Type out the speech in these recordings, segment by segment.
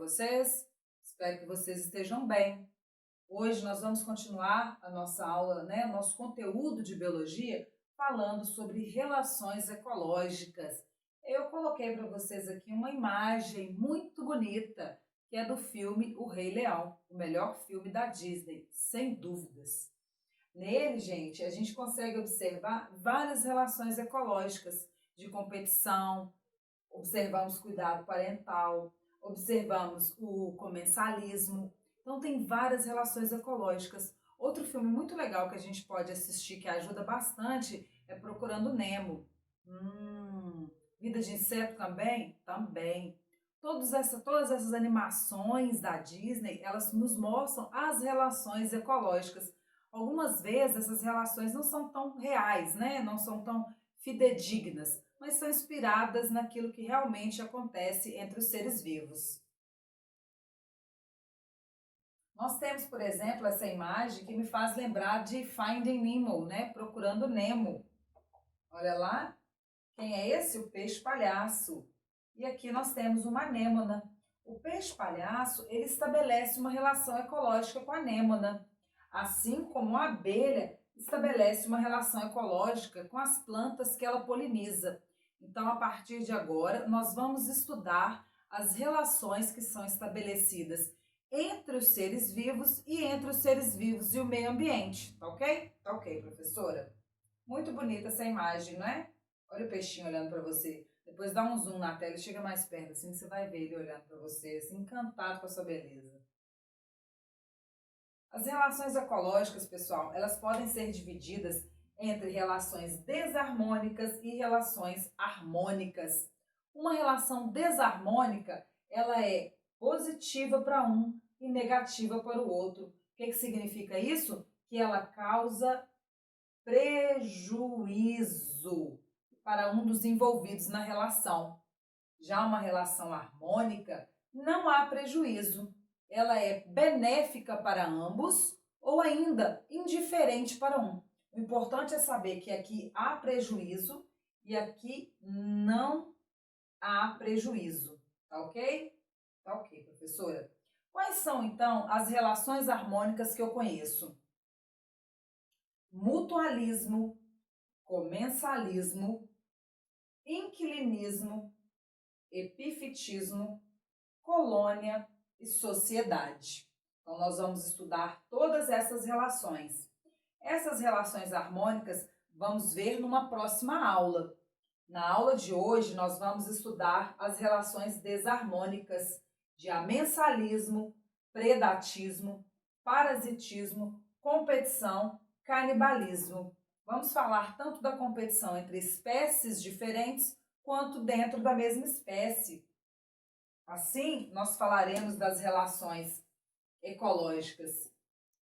vocês? Espero que vocês estejam bem. Hoje nós vamos continuar a nossa aula, nosso conteúdo de biologia, falando sobre relações ecológicas. Eu coloquei para vocês aqui uma imagem muito bonita, que é do filme O Rei Leão, o melhor filme da Disney, sem dúvidas. Nele, gente, a gente consegue observar várias relações ecológicas de competição, observamos cuidado parental, observamos o comensalismo. Então tem várias relações ecológicas. Outro filme muito legal que a gente pode assistir, que ajuda bastante, é Procurando Nemo. Vida de Inseto também? Também. Todas essas animações da Disney, elas nos mostram as relações ecológicas. Algumas vezes essas relações não são tão reais, não são tão fidedignas, mas são inspiradas naquilo que realmente acontece entre os seres vivos. Nós temos, por exemplo, essa imagem que me faz lembrar de Finding Nemo, Procurando Nemo. Olha lá, quem é esse? O peixe-palhaço. E aqui nós temos uma anêmona. O peixe-palhaço, ele estabelece uma relação ecológica com a anêmona, assim como a abelha estabelece uma relação ecológica com as plantas que ela poliniza. Então, a partir de agora, nós vamos estudar as relações que são estabelecidas entre os seres vivos e entre os seres vivos e o meio ambiente, tá ok? Tá ok, professora? Muito bonita essa imagem, não é? Olha o peixinho olhando para você. Depois dá um zoom na tela e chega mais perto, assim que você vai ver ele olhando para você, assim, encantado com a sua beleza. As relações ecológicas, pessoal, elas podem ser divididas entre relações desarmônicas e relações harmônicas. Uma relação desarmônica, ela é positiva para um e negativa para o outro. O que significa isso? Que ela causa prejuízo para um dos envolvidos na relação. Já uma relação harmônica, não há prejuízo. Ela é benéfica para ambos ou ainda indiferente para um. O importante é saber que aqui há prejuízo e aqui não há prejuízo. Tá ok? Tá ok, professora. Quais são, então, as relações harmônicas que eu conheço? Mutualismo, comensalismo, inquilinismo, epifitismo, colônia e sociedade. Então, nós vamos estudar todas essas relações. Essas relações harmônicas vamos ver numa próxima aula. Na aula de hoje, nós vamos estudar as relações desarmônicas de amensalismo, predatismo, parasitismo, competição, canibalismo. Vamos falar tanto da competição entre espécies diferentes quanto dentro da mesma espécie. Assim, nós falaremos das relações ecológicas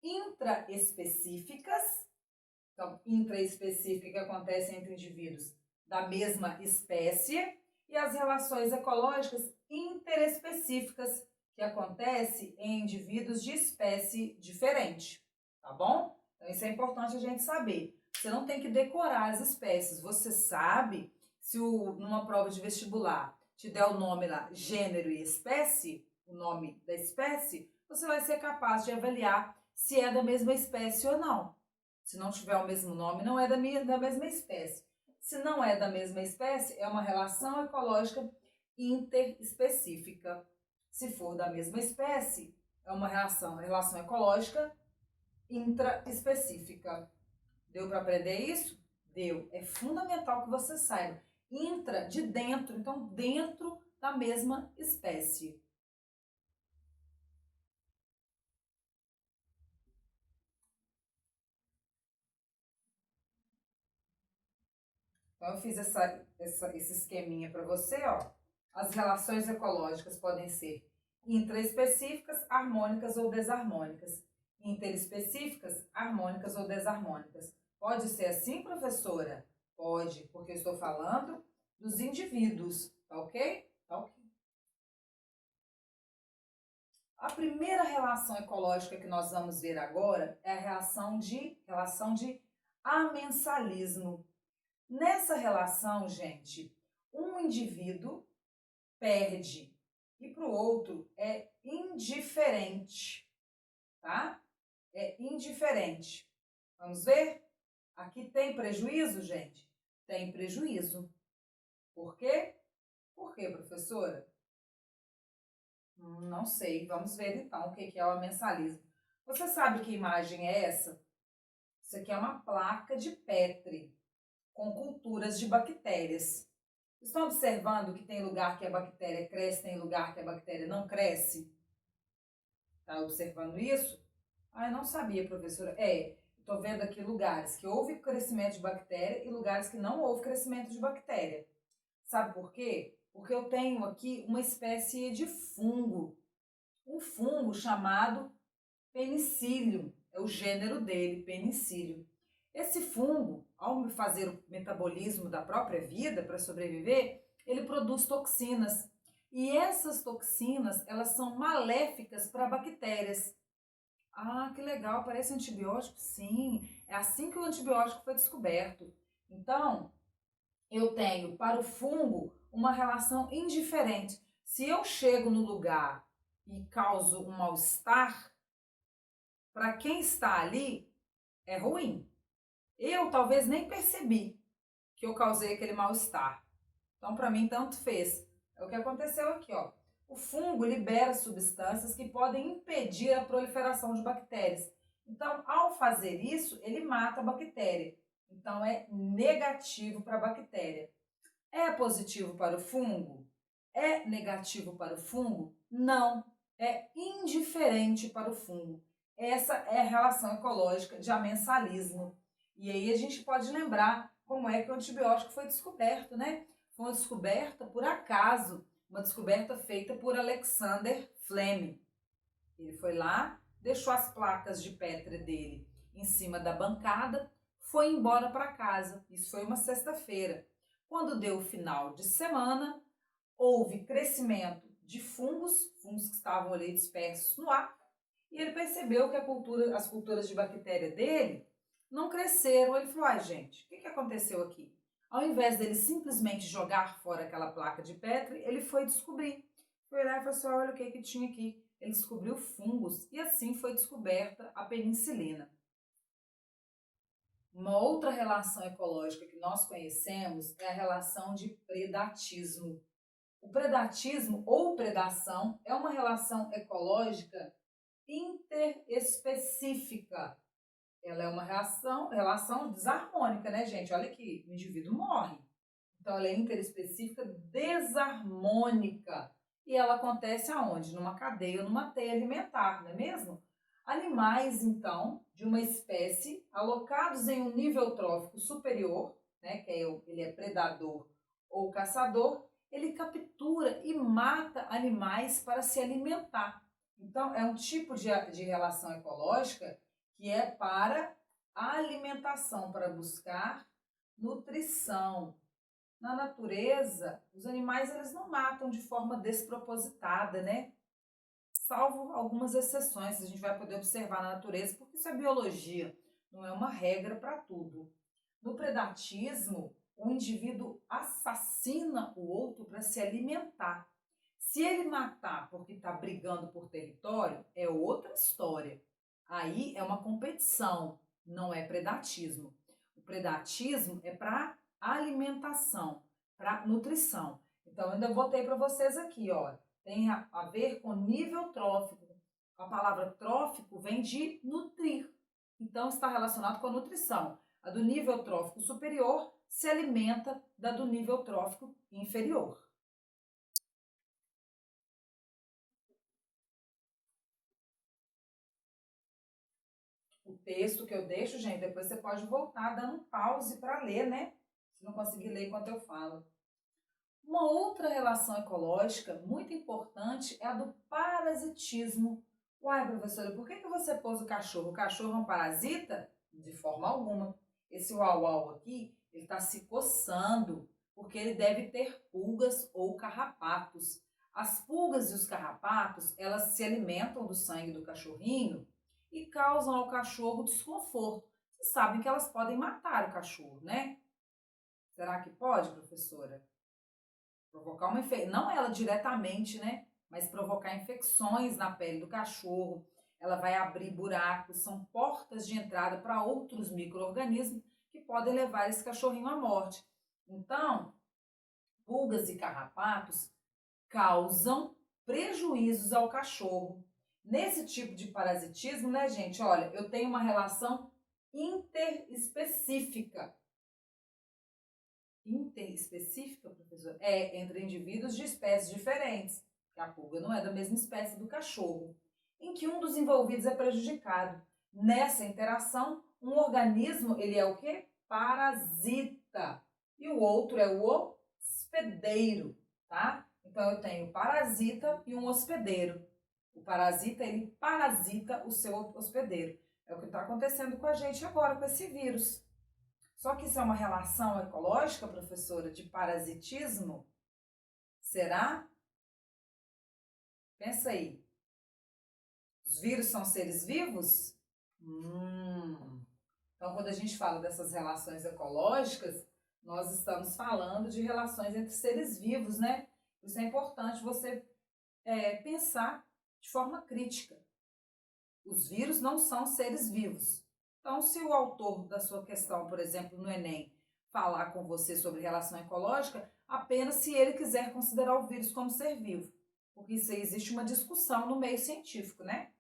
intraespecíficas, então, intraespecífica que acontece entre indivíduos da mesma espécie, e as relações ecológicas interespecíficas, que acontece em indivíduos de espécie diferente, tá bom? Então, isso é importante a gente saber. Você não tem que decorar as espécies, você sabe se numa prova de vestibular te der o nome lá, gênero e espécie, o nome da espécie, você vai ser capaz de avaliar se é da mesma espécie ou não. Se não tiver o mesmo nome, não é da mesma espécie. Se não é da mesma espécie, é uma relação ecológica interespecífica. Se for da mesma espécie, é uma relação ecológica intraespecífica. Deu para aprender isso? Deu. É fundamental que você saiba. Intra, de dentro, então dentro da mesma espécie. Então, eu fiz esse esqueminha para você, ó. As relações ecológicas podem ser intraespecíficas, harmônicas ou desarmônicas. Interespecíficas, harmônicas ou desarmônicas. Pode ser assim, professora? Pode, porque eu estou falando dos indivíduos, tá ok? Tá ok. A primeira relação ecológica que nós vamos ver agora é a relação de amensalismo. Nessa relação, gente, um indivíduo perde e para o outro é indiferente, tá? É indiferente. Vamos ver? Aqui tem prejuízo, gente? Tem prejuízo. Por quê? Por quê, professora? Não sei. Vamos ver então o que é o amensalismo. Você sabe que imagem é essa? Isso aqui é uma placa de Petri com culturas de bactérias. Estão observando que tem lugar que a bactéria cresce, tem lugar que a bactéria não cresce? Está observando isso? Ah, eu não sabia, professora. Estou vendo aqui lugares que houve crescimento de bactéria e lugares que não houve crescimento de bactéria. Sabe por quê? Porque eu tenho aqui uma espécie de fungo. Um fungo chamado Penicillium. É o gênero dele, Penicillium. Esse fungo, ao fazer o metabolismo da própria vida para sobreviver, ele produz toxinas. E essas toxinas, elas são maléficas para bactérias. Ah, que legal, parece antibiótico? Sim, é assim que o antibiótico foi descoberto. Então, eu tenho para o fungo uma relação indiferente. Se eu chego no lugar e causo um mal-estar, para quem está ali é ruim. Eu talvez nem percebi que eu causei aquele mal-estar. Então, para mim, tanto fez. É o que aconteceu aqui, ó. O fungo libera substâncias que podem impedir a proliferação de bactérias. Então, ao fazer isso, ele mata a bactéria. Então, é negativo para a bactéria. É positivo para o fungo? É negativo para o fungo? Não. É indiferente para o fungo. Essa é a relação ecológica de amensalismo. E aí a gente pode lembrar como é que o antibiótico foi descoberto, né? Foi uma descoberta por acaso, uma descoberta feita por Alexander Fleming. Ele foi lá, deixou as placas de Petri dele em cima da bancada, foi embora para casa. Isso foi uma sexta-feira. Quando deu o final de semana, houve crescimento de fungos que estavam ali dispersos no ar, e ele percebeu que as culturas de bactéria dele não cresceram. Ele falou, ai gente, o que aconteceu aqui? Ao invés dele simplesmente jogar fora aquela placa de Petri, ele foi descobrir. Foi lá e falou assim, olha o que tinha aqui. Ele descobriu fungos e assim foi descoberta a penicilina. Uma outra relação ecológica que nós conhecemos é a relação de predatismo. O predatismo ou predação é uma relação ecológica interespecífica. Ela é uma relação desarmônica, né, gente? Olha aqui, o indivíduo morre. Então, ela é interespecífica desarmônica. E ela acontece aonde? Numa cadeia ou numa teia alimentar, não é mesmo? Animais, então, de uma espécie alocados em um nível trófico superior, né, que ele é predador ou caçador, ele captura e mata animais para se alimentar. Então, é um tipo de relação ecológica que é para a alimentação, para buscar nutrição. Na natureza, os animais eles não matam de forma despropositada, né? Salvo algumas exceções, a gente vai poder observar na natureza, porque isso é biologia, não é uma regra para tudo. No predatismo, o indivíduo assassina o outro para se alimentar. Se ele matar porque está brigando por território, é outra história. Aí é uma competição, não é predatismo. O predatismo é para alimentação, para nutrição. Então, eu ainda botei para vocês aqui, ó, tem a ver com nível trófico. A palavra trófico vem de nutrir. Então, está relacionado com a nutrição. A do nível trófico superior se alimenta da do nível trófico inferior. O texto que eu deixo, gente, depois você pode voltar dando um pause para ler, né? Se não conseguir ler enquanto eu falo. Uma outra relação ecológica muito importante é a do parasitismo. Uai, professora, por que você pôs o cachorro? O cachorro é um parasita? De forma alguma. Esse uau-uau aqui, ele está se coçando, porque ele deve ter pulgas ou carrapatos. As pulgas e os carrapatos, elas se alimentam do sangue do cachorrinho e causam ao cachorro desconforto. Vocês sabem que elas podem matar o cachorro, né? Será que pode, professora? Provocar uma infecção, não ela diretamente, né? mas provocar infecções na pele do cachorro. Ela vai abrir buracos, são portas de entrada para outros micro-organismos que podem levar esse cachorrinho à morte. Então, pulgas e carrapatos causam prejuízos ao cachorro. Nesse tipo de parasitismo, né, gente? Olha, eu tenho uma relação interespecífica. Interespecífica, professor? É, entre indivíduos de espécies diferentes. A pulga não é da mesma espécie do cachorro. Em que um dos envolvidos é prejudicado. Nessa interação, um organismo, ele é o quê? Parasita. E o outro é o hospedeiro, tá? Então, eu tenho parasita e um hospedeiro. O parasita, ele parasita o seu hospedeiro. É o que está acontecendo com a gente agora, com esse vírus. Só que isso é uma relação ecológica, professora, de parasitismo? Será? Pensa aí. Os vírus são seres vivos? Então, quando a gente fala dessas relações ecológicas, nós estamos falando de relações entre seres vivos, né? Isso é importante você pensar de forma crítica. Os vírus não são seres vivos. Então, se o autor da sua questão, por exemplo, no Enem, falar com você sobre relação ecológica, apenas se ele quiser considerar o vírus como ser vivo. Porque isso aí existe uma discussão no meio científico, né?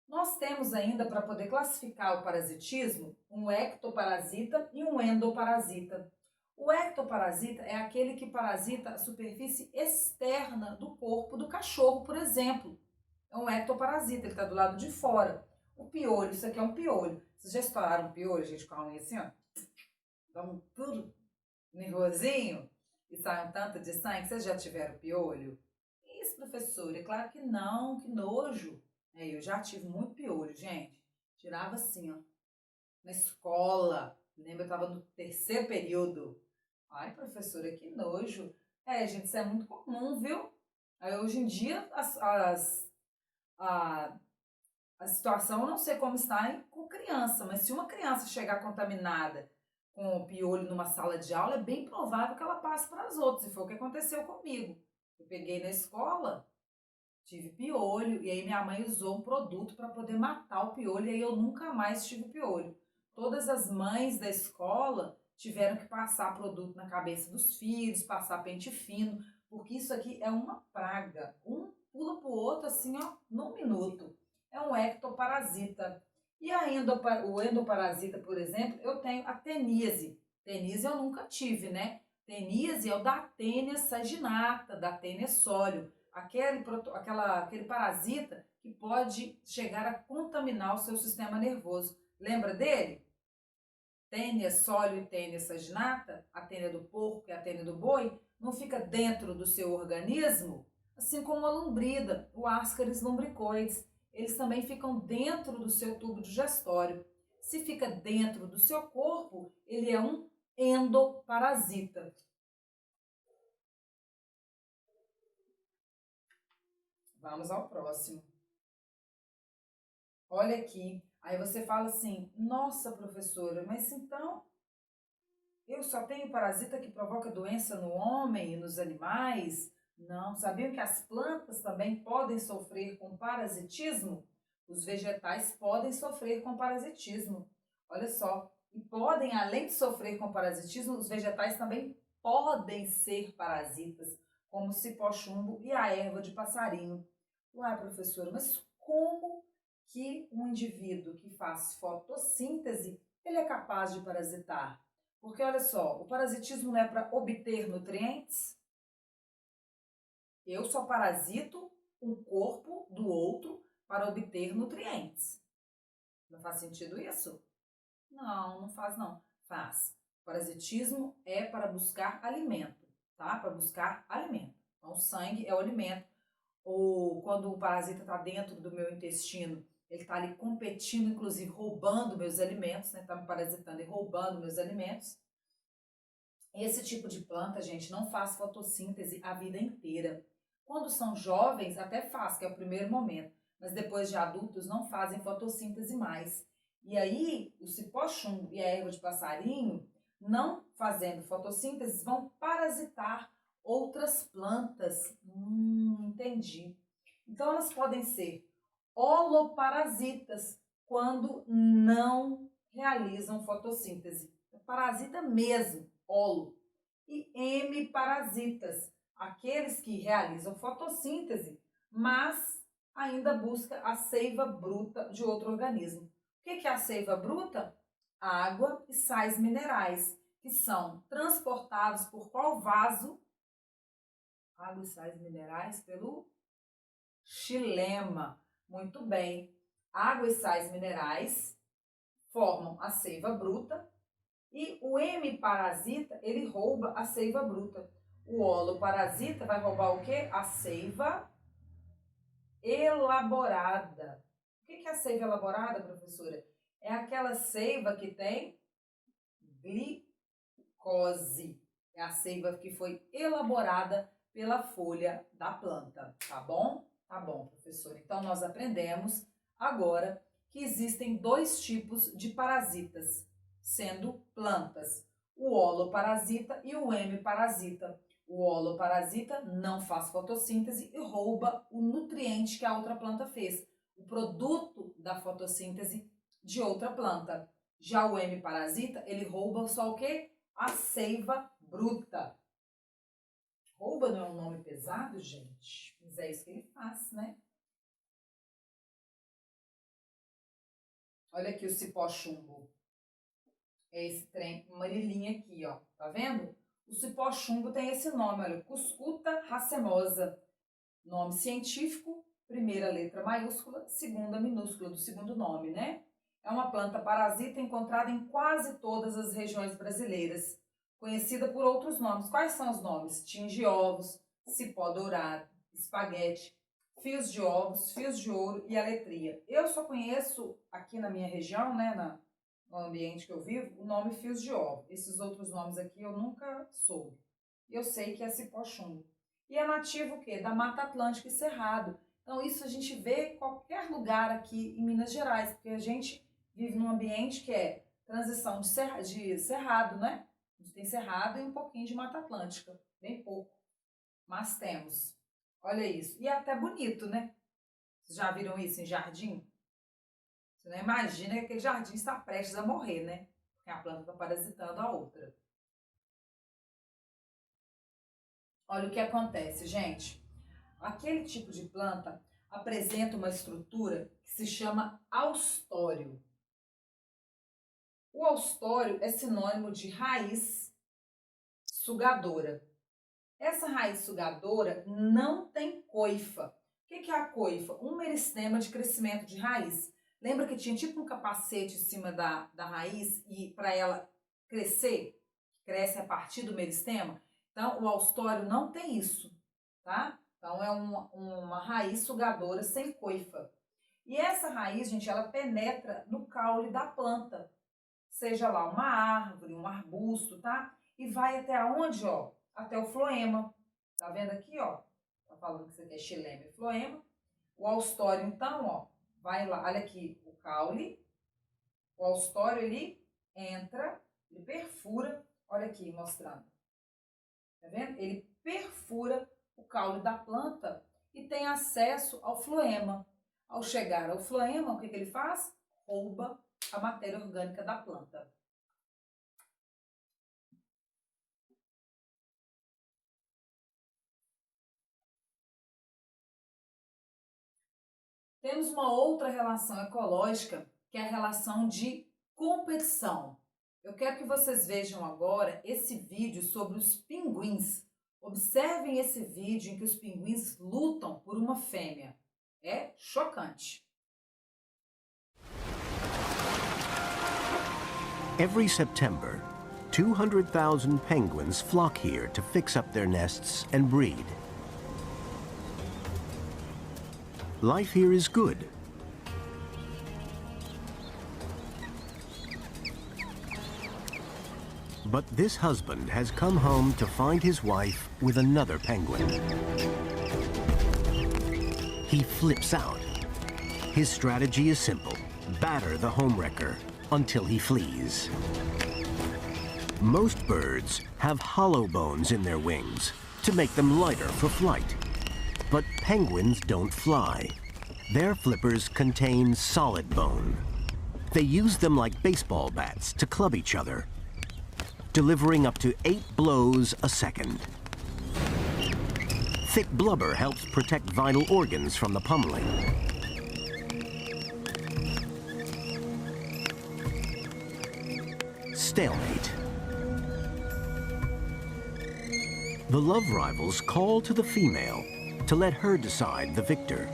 Nós temos ainda, para poder classificar o parasitismo, um ectoparasita e um endoparasita. O ectoparasita é aquele que parasita a superfície externa do corpo do cachorro, por exemplo. É um ectoparasita, ele está do lado de fora. O piolho, isso aqui é um piolho. Vocês já estouraram um piolho, gente, com a unha assim, ó? Dá tudo nervosinho e sai um tanto de sangue. Vocês já tiveram piolho? Isso, professor, é claro que não, que nojo. Eu já tive muito piolho, gente. Tirava assim, ó, na escola. Lembra, eu estava no terceiro período. Ai, professora, que nojo. Gente, isso é muito comum, viu? Aí, hoje em dia, a situação, eu não sei como está com criança, mas se uma criança chegar contaminada com piolho numa sala de aula, é bem provável que ela passe para as outras. E foi o que aconteceu comigo. Eu peguei na escola, tive piolho, e aí minha mãe usou um produto para poder matar o piolho, e aí eu nunca mais tive piolho. Todas as mães da escola tiveram que passar produto na cabeça dos filhos, passar pente fino, porque isso aqui é uma praga. Um pula pro outro assim, ó, num minuto. É um ectoparasita. E o endoparasita, por exemplo, eu tenho a teníase. Teníase eu nunca tive, né? Teníase é o da Taenia saginata, da Taenia sólio. Aquele parasita que pode chegar a contaminar o seu sistema nervoso. Lembra dele? Tênia sólio e tênia saginata, a tênia do porco e a tênia do boi, não fica dentro do seu organismo? Assim como a lombrida, o Ascaris lumbricoides, eles também ficam dentro do seu tubo digestório. Se fica dentro do seu corpo, ele é um endoparasita. Vamos ao próximo. Olha aqui. Aí você fala assim, nossa, professora, mas então eu só tenho parasita que provoca doença no homem e nos animais? Não. Sabiam que as plantas também podem sofrer com parasitismo? Os vegetais podem sofrer com parasitismo. Olha só. E podem, além de sofrer com parasitismo, os vegetais também podem ser parasitas, como o cipó-chumbo e a erva de passarinho. Uai, professora, mas como que um indivíduo que faz fotossíntese, ele é capaz de parasitar? Porque olha só, o parasitismo não é para obter nutrientes? Eu só parasito um corpo do outro para obter nutrientes. Não faz sentido isso? Não, não faz não. Faz. Parasitismo é para buscar alimento, tá? Para buscar alimento. Então, o sangue é o alimento. Ou quando o parasita está dentro do meu intestino, ele está ali competindo, inclusive roubando meus alimentos, né? Está me parasitando e roubando meus alimentos. Esse tipo de planta, gente, não faz fotossíntese a vida inteira. Quando são jovens, até faz, que é o primeiro momento, mas depois de adultos não fazem fotossíntese mais. E aí, o cipó-chumbo e a erva de passarinho, não fazendo fotossíntese, vão parasitar outras plantas. Entendi. Então, elas podem ser holoparasitas quando não realizam fotossíntese. Parasita mesmo, holo. E hemiparasitas, aqueles que realizam fotossíntese, mas ainda busca a seiva bruta de outro organismo. O que é a seiva bruta? Água e sais minerais, que são transportados por qual vaso? Água e sais minerais pelo xilema. Muito bem. Água e sais minerais formam a seiva bruta e o hemiparasita, ele rouba a seiva bruta. O holoparasita vai roubar o quê? A seiva elaborada. O que é a seiva elaborada, professora? É aquela seiva que tem glicose. É a seiva que foi elaborada pela folha da planta, tá bom? Tá bom, professora. Então, nós aprendemos agora que existem dois tipos de parasitas, sendo plantas, o holoparasita e o hemiparasita. O holoparasita não faz fotossíntese e rouba o nutriente que a outra planta fez, o produto da fotossíntese de outra planta. Já o hemiparasita, ele rouba só o quê? A seiva bruta. Rouba não é um nome pesado, gente? Mas é isso que ele faz, né? Olha aqui o cipó-chumbo. É esse trem amarelinho aqui, ó. Tá vendo? O cipó-chumbo tem esse nome, olha. Cuscuta racemosa. Nome científico, primeira letra maiúscula, segunda minúscula do segundo nome, né? É uma planta parasita encontrada em quase todas as regiões brasileiras. Conhecida por outros nomes. Quais são os nomes? Tinge-ovos, cipó dourado, espaguete, fios de ovos, fios de ouro e aletria. Eu só conheço aqui na minha região, né, no ambiente que eu vivo, o nome fios de ovo. Esses outros nomes aqui eu nunca soube. Eu sei que é cipó-chumbo. E é nativo o quê? Da Mata Atlântica e Cerrado. Então isso a gente vê em qualquer lugar aqui em Minas Gerais, porque a gente vive num ambiente que é transição de cerrado, né? A gente tem cerrado e um pouquinho de Mata Atlântica, bem pouco, mas temos. Olha isso. E é até bonito, né? Vocês já viram isso em jardim? Você não imagina que aquele jardim está prestes a morrer, né? Porque a planta está parasitando a outra. Olha o que acontece, gente. Aquele tipo de planta apresenta uma estrutura que se chama austório. O austório é sinônimo de raiz sugadora. Essa raiz sugadora não tem coifa. O que é a coifa? Um meristema de crescimento de raiz. Lembra que tinha tipo um capacete em cima da raiz e para ela crescer, cresce a partir do meristema? Então, o austório não tem isso, tá? Então, é uma raiz sugadora sem coifa. E essa raiz, gente, ela penetra no caule da planta. Seja lá uma árvore, um arbusto, tá? E vai até aonde, ó? Até o floema. Tá vendo aqui, ó? Tá falando que isso aqui é xilema e floema. O austório, então, ó, vai lá. Olha aqui, o caule. O austório, ele entra, ele perfura. Olha aqui, mostrando. Tá vendo? Ele perfura o caule da planta e tem acesso ao floema. Ao chegar ao floema, o que ele faz? Rouba a matéria orgânica da planta. Temos uma outra relação ecológica, que é a relação de competição. Eu quero que vocês vejam agora esse vídeo sobre os pinguins. Observem esse vídeo em que os pinguins lutam por uma fêmea. É chocante. Every September, 200,000 penguins flock here to fix up their nests and breed. Life here is good. But this husband has come home to find his wife with another penguin. He flips out. His strategy is simple: batter the homewrecker until he flees. Most birds have hollow bones in their wings to make them lighter for flight. But penguins don't fly. Their flippers contain solid bone. They use them like baseball bats to club each other, delivering up to 8 blows a second. Thick blubber helps protect vital organs from the pummeling. Stalemate. The love rivals call to the female to let her decide the victor.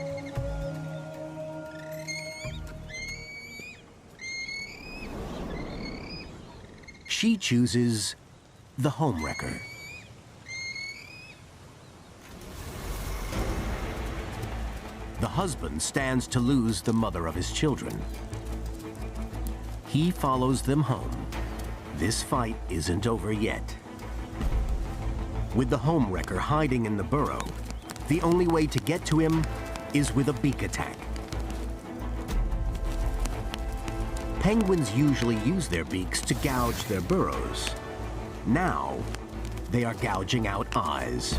She chooses the homewrecker. The husband stands to lose the mother of his children. He follows them home. This fight isn't over yet. With the homewrecker hiding in the burrow, the only way to get to him is with a beak attack. Penguins usually use their beaks to gouge their burrows. Now, they are gouging out eyes.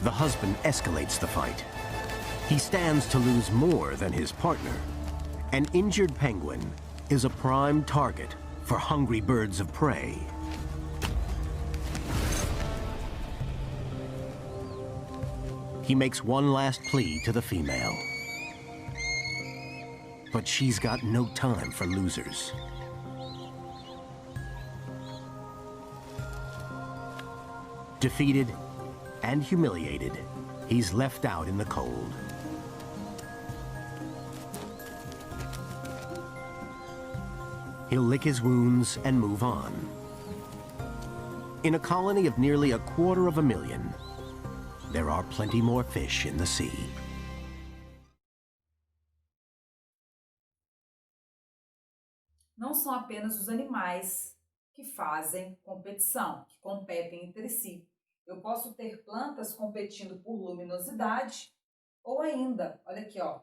The husband escalates the fight. He stands to lose more than his partner. An injured penguin is a prime target for hungry birds of prey. He makes one last plea to the female. But she's got no time for losers. Defeated and humiliated, he's left out in the cold. He'll lick his wounds and move on. In a colony of nearly 250,000, there are plenty more fish in the sea. Não são apenas os animais que fazem competição, que competem entre si. Eu posso ter plantas competindo por luminosidade ou ainda, olha aqui, ó,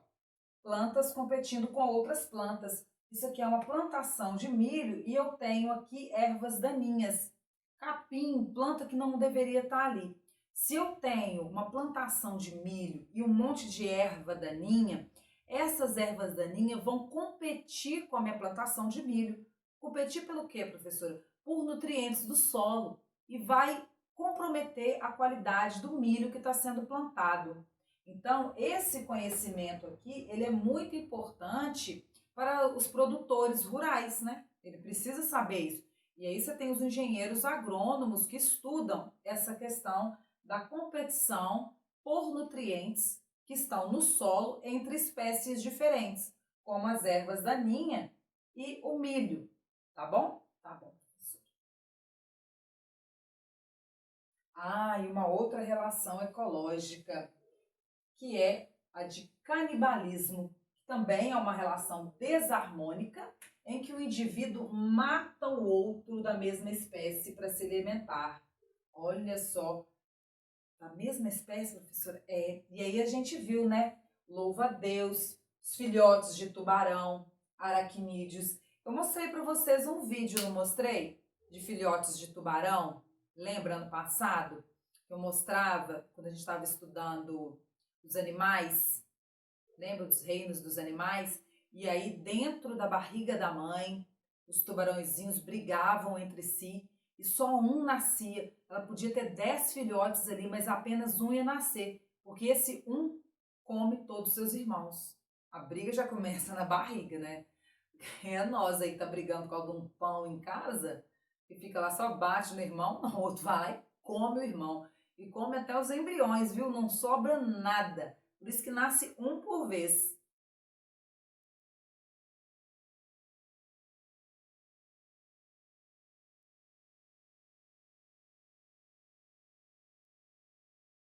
plantas competindo com outras plantas. Isso aqui é uma plantação de milho e eu tenho aqui ervas daninhas. Capim, planta que não deveria estar ali. Se eu tenho uma plantação de milho e um monte de erva daninha, essas ervas daninhas vão competir com a minha plantação de milho. Competir pelo quê, professora? Por nutrientes do solo e vai comprometer a qualidade do milho que está sendo plantado. Então, esse conhecimento aqui, ele é muito importante para os produtores rurais, né? Ele precisa saber isso. E aí você tem os engenheiros agrônomos que estudam essa questão da competição por nutrientes que estão no solo entre espécies diferentes, como as ervas daninhas e o milho, tá bom? Tá bom, professor. E uma outra relação ecológica, que é a de canibalismo. Também é uma relação desarmônica em que o indivíduo mata o outro da mesma espécie para se alimentar. Olha só, da mesma espécie, professora? É. E aí a gente viu, né? Louva a Deus, os filhotes de tubarão, aracnídeos. Eu mostrei para vocês um vídeo, não mostrei? De filhotes de tubarão. Lembra ano passado? Eu mostrava, quando a gente estava estudando os animais. Lembra dos reinos dos animais? E aí dentro da barriga da mãe, os tubarõezinhos brigavam entre si e só um nascia. Ela podia ter 10 filhotes ali, mas apenas um ia nascer, porque esse um come todos os seus irmãos. A briga já começa na barriga, né? É nós aí que tá brigando com algum pão em casa, que fica lá só bate no irmão, o outro vai lá e come o irmão. E come até os embriões, viu? Não sobra nada. Por isso que nasce um por vez.